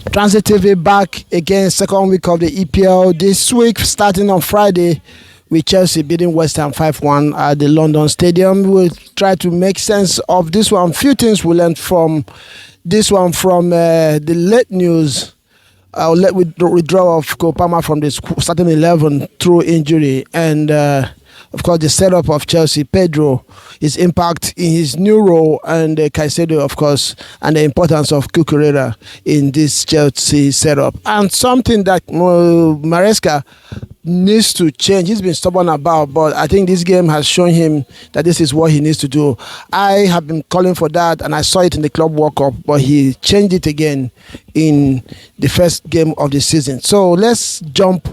Transitively back again, second week of the EPL. This week, starting on Friday, with Chelsea beating West Ham 5-1 at the London Stadium. We'll try to make sense of this one. Few things we learned from this one from the late news. Withdrawal of Cole Palmer from the starting 11 through injury, and of course the setup of Chelsea, Pedro, his impact in his new role, and Caicedo, of course, and the importance of Cucurella in this Chelsea setup. And something that Maresca needs to change. He's been stubborn about, but I think this game has shown him that this is what he needs to do. I have been calling for that, and I saw it in the Club World Cup, but he changed it again in the first game of the season. So let's jump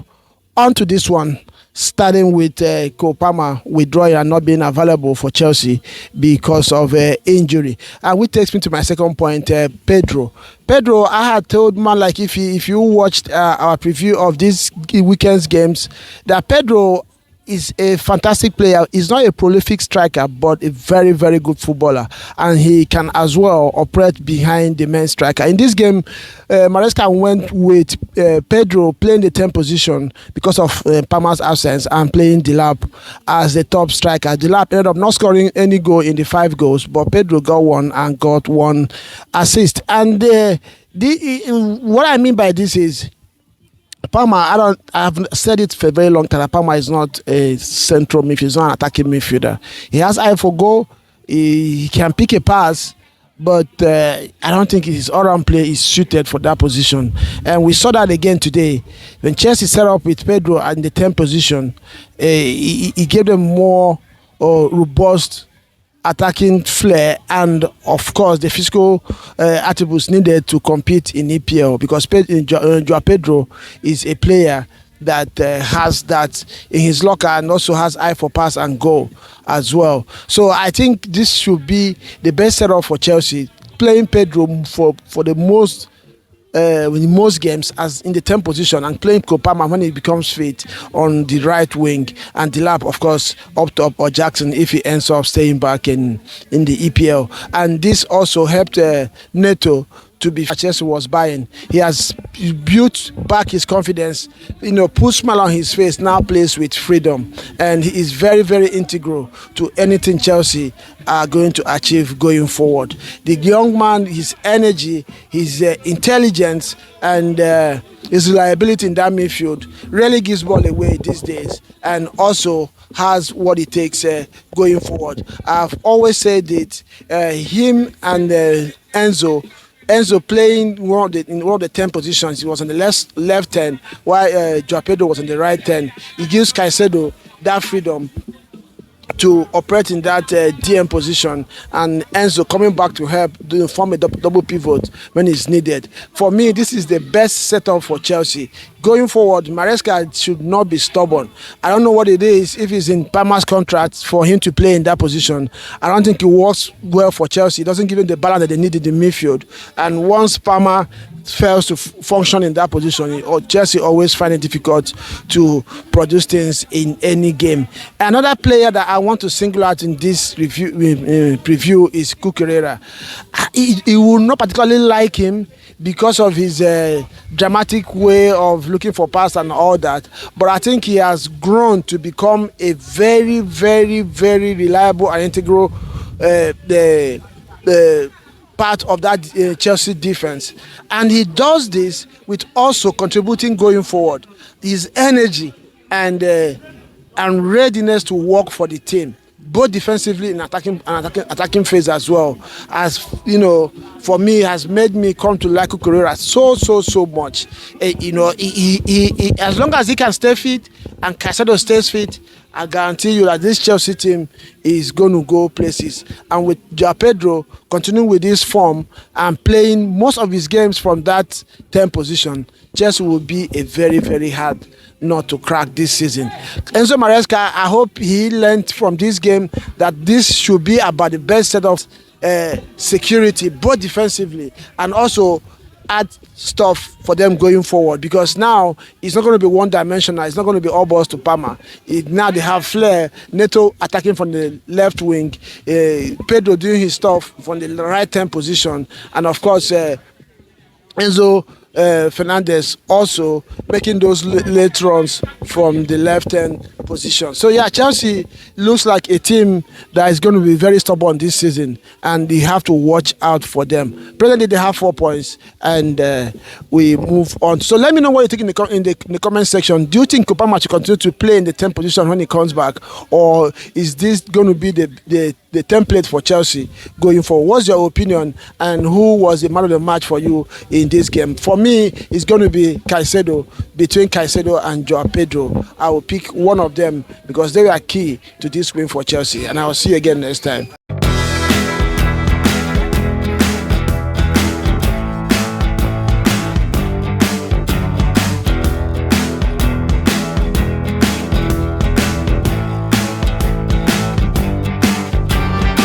onto this one, starting with Cole Palmer withdrawing and not being available for Chelsea because of injury. And which takes me to my second point, Pedro. Pedro, I had told man, like if you watched our preview of this weekend's games, that Pedro is a fantastic player. He's not a prolific striker, but a very, very good footballer. And he can as well operate behind the main striker. In this game, Maresca went with Pedro playing the 10th position because of Palmer's absence and playing Delap as the top striker. Delap ended up not scoring any goal in the 5 goals, but Pedro got one and got 1 assist. And what I mean by this is, Palmer, I've said it for a very long time, that Palmer is not a central midfielder, he's not an attacking midfielder. He has eye for goal, he can pick a pass, but I don't think his all-round play is suited for that position. And we saw that again today. When Chelsea set up with Pedro in the 10th position, he gave them more robust attacking flair, and of course the physical attributes needed to compete in EPL, because Joao Pedro is a player that has that in his locker and also has eye for pass and goal as well. So I think this should be the best setup for Chelsea, playing Pedro for the most in most games as in the 10th position, and playing Cole Palmer when he becomes fit on the right wing, and Delap, of course, up top, or Jackson if he ends up staying back in the EPL. And this also helped Neto to be Chelsea was buying. He has built back his confidence, put smile on his face, now plays with freedom, and he is very, very integral to anything Chelsea are going to achieve going forward. The young man, his energy, his intelligence, and his reliability in that midfield really gives ball away these days, and also has what it takes going forward. I've always said that him and Enzo playing in one of the 10 positions. He was on the left 10, while Joao Pedro was on the right 10. He gives Caicedo that freedom to operate in that DM position, and Enzo coming back to help form a double pivot when it's needed. For me, this is the best setup for Chelsea. Going forward, Maresca should not be stubborn. I don't know what it is, if he's in Palmer's contract for him to play in that position. I don't think it works well for Chelsea. It doesn't give him the balance that they need in the midfield. And once Palmer fails to function in that position, Chelsea always find it difficult to produce things in any game. Another player that I want to single out in this preview is Cucurella. He will not particularly like him because of his dramatic way of looking for pass and all that, but I think he has grown to become a very, very, very reliable and integral part of that Chelsea defense. And he does this with also contributing going forward. His energy and readiness to work for the team, both defensively and attacking phase as well, as for me, has made me come to like Cucurella so much. He as long as he can stay fit and Caicedo stays fit, I guarantee you that this Chelsea team is going to go places. And with Joao Pedro continuing with this form and playing most of his games from that 10th position, Chelsea will be a very, very hard nut to crack this season. Enzo Maresca, I hope he learned from this game that this should be about the best set of security, both defensively and also add stuff for them going forward, because now it's not going to be one-dimensional. It's not going to be all balls to Palmer. Now they have flair, Neto attacking from the left wing, Pedro doing his stuff from the right 10 position, and of course Enzo Fernandes also making those late runs from the left-hand position. So yeah, Chelsea looks like a team that is going to be very stubborn this season, and you have to watch out for them. Presently, they have 4 points, and we move on. So let me know what you think in the comment section. Do you think Kopama should continue to play in the 10th position when he comes back, or is this going to be the template for Chelsea going forward? What's your opinion, and who was the man of the match for you in this game? For me, it's going to be Caicedo. Between Caicedo and Joao Pedro, I will pick one of them because they are key to this win for Chelsea, and I will see you again next time.